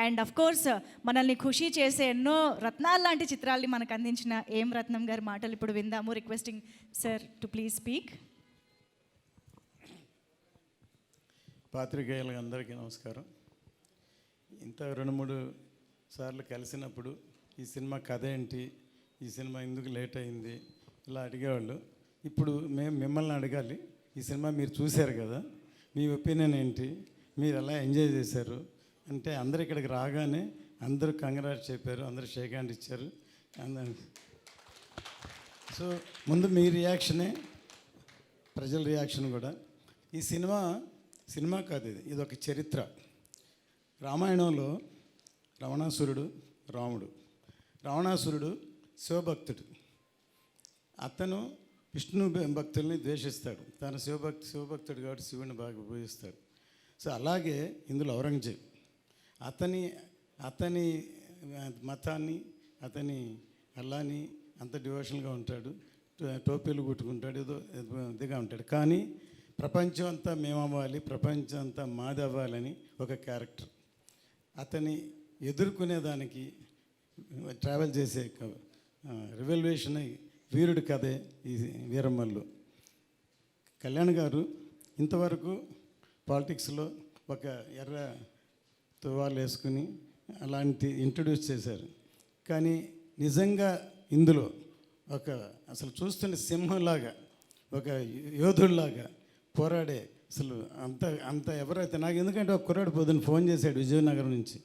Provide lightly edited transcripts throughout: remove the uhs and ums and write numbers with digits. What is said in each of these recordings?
And of course మనల్ని ఖుషి చేసే ఎన్నో రత్నాలు లాంటి చిత్రాల్ని మనకు అందించిన ఏం రత్నం గారి మాటలు ఇప్పుడు విందాము. Requesting sir to please speak. పాత్రికేయులకు అందరికీ నమస్కారం. ఇంత 2-3 సార్లు కలిసినప్పుడు ఈ సినిమా కథ ఏంటి, ఈ సినిమా ఎందుకు లేట్ అయింది ఇలా అడిగేవాళ్ళు. ఇప్పుడు మేము మిమ్మల్ని అడగాలి, ఈ సినిమా మీరు చూశారు కదా, మీ ఒపీనియన్ ఏంటి, మీరు ఎలా ఎంజాయ్ చేశారు అంటే అందరు ఇక్కడికి రాగానే అందరూ కంగ్రాట్స్ చెప్పారు, అందరూ షేక్ హ్యాండ్ ఇచ్చారు. సో ముందు మీ రియాక్షనే ప్రజల రియాక్షన్ కూడా. ఈ సినిమా కాదు, ఇది ఒక చరిత్ర. రామాయణంలో రావణాసురుడు శివభక్తుడు. అతను విష్ణు భక్తుల్ని ద్వేషిస్తాడు. తన శివభక్తుడు కాబట్టి శివుని బాగా పూజిస్తాడు. సో అలాగే ఇందులో ఔరంగజేబ్ అతని మతాన్ని, అతని అల్లాని అంత డివోషన్గా ఉంటాడు, టోపీలు కుట్టుకుంటాడు, ఏదో ఇదిగా ఉంటాడు. కానీ ప్రపంచం అంతా మేమవ్వాలి, ప్రపంచం అంతా మాది అవ్వాలని ఒక క్యారెక్టర్. అతని ఎదుర్కొనేదానికి ట్రావెల్ చేసే రివల్యూషన్ వీరుడి కథే ఈ వీరమ్మల్లు. కళ్యాణ్ గారు ఇంతవరకు పాలిటిక్స్లో ఒక ఎర్ర తువాలు వేసుకుని అలాంటి ఇంట్రడ్యూస్ చేశారు. కానీ నిజంగా ఇందులో అసలు చూస్తున్న సింహంలాగా, ఒక యోధుడిలాగా పోరాడే, అసలు అంత ఎవరైతే నాకు, ఎందుకంటే ఒక కుర్రాడు పొద్దున్న ఫోన్ చేశాడు విజయనగరం నుంచి,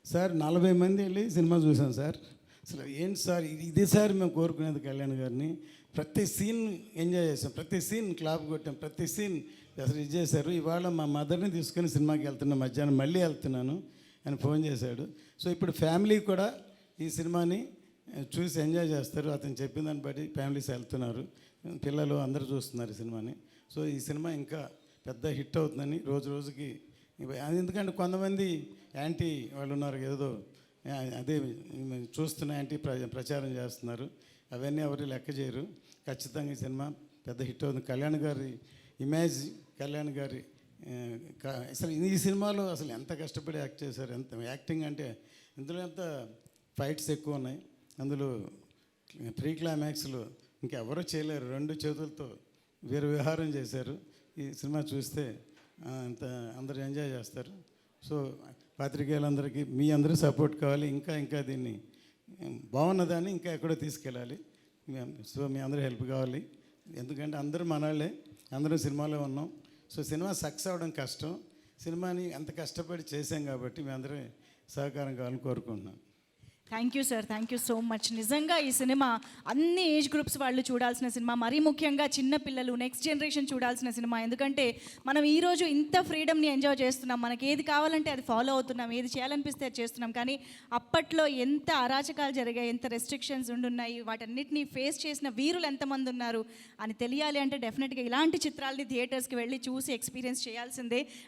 సార్ 40 మంది వెళ్ళి సినిమా చూసాం సార్, అసలు ఏంటి సార్ ఇది సార్ మేము కోరుకునేది కళ్యాణ్ గారిని, ప్రతి సీన్ ఎంజాయ్ చేసాం, ప్రతి సీన్ క్లాప్ కొట్టాం, ప్రతి సీన్ అసలు ఇది చేశారు. ఇవాళ మా మదర్ని తీసుకొని సినిమాకి వెళ్తున్నాను, మధ్యాహ్నం మళ్ళీ వెళ్తున్నాను అని ఫోన్ చేశాడు. సో ఇప్పుడు ఫ్యామిలీ కూడా ఈ సినిమాని చూసి ఎంజాయ్ చేస్తారు. అతను చెప్పిన దాన్ని బట్టి ఫ్యామిలీస్ వెళ్తున్నారు, పిల్లలు అందరూ చూస్తున్నారు ఈ సినిమాని. సో ఈ సినిమా ఇంకా పెద్ద హిట్ అవుతుందని రోజు రోజుకి. ఎందుకంటే కొంతమంది యాంటీ వాళ్ళు ఉన్నారు, ఏదో అదే చూస్తున్న యాంటీ ప్రచారం చేస్తున్నారు. అవన్నీ ఎవరు లెక్క చేయరు. ఖచ్చితంగా ఈ సినిమా పెద్ద హిట్ అవుతుంది. కళ్యాణ్ గారి ఇమేజ్, కళ్యాణ్ గారి అసలు ఈ సినిమాలో అసలు ఎంత కష్టపడి యాక్ట్ చేశారు, ఎంత యాక్టింగ్ అంటే ఇందులో ఎంత ఫైట్స్ ఎక్కువ ఉన్నాయి. అందులో ప్రీ క్లైమాక్స్లో ఇంకెవరూ చేయలేరు, 2 చేతులతో వీర విహారం చేశారు. ఈ సినిమా చూస్తే అంత అందరూ ఎంజాయ్ చేస్తారు. సో పాత్రికేయులందరికీ మీ అందరూ సపోర్ట్ కావాలి. ఇంకా దీన్ని బాగున్నదాన్ని ఇంకా ఎక్కడో తీసుకెళ్ళాలి. సో మీ అందరూ హెల్ప్ కావాలి. ఎందుకంటే అందరూ మనవాళ్ళే, అందరూ సినిమాలో ఉన్నాం. సో సినిమా సక్సెస్ అవ్వడం కష్టం. సినిమాని అంత కష్టపడి చేశాం కాబట్టి మీ అందరూ సహకారం కావాలని కోరుకుంటున్నాను. Thank you sir, thank you so much. నిజంగా ఈ సినిమా అన్ని ఏజ్ గ్రూప్స్ వాళ్ళు చూడాల్సిన సినిమా, మరీ ముఖ్యంగా చిన్నపిల్లలు, నెక్స్ట్ జనరేషన్ చూడాల్సిన సినిమా. ఎందుకంటే మనం ఈరోజు ఇంత ఫ్రీడమ్ని ఎంజాయ్ చేస్తున్నాం, మనకి ఏది కావాలంటే అది ఫాలో అవుతున్నాం, ఏది చేయాలనిపిస్తే అది చేస్తున్నాం. కానీ అప్పట్లో ఎంత అరాచకాలు జరిగాయి, ఎంత రెస్ట్రిక్షన్స్ ఉండున్నాయి, వాటన్నిటిని ఫేస్ చేసిన వీరులు ఎంతమంది ఉన్నారు అని తెలియాలి అంటే డెఫినెట్గా ఇలాంటి చిత్రాలని థియేటర్స్కి వెళ్ళి చూసి ఎక్స్పీరియన్స్ చేయాల్సిందే.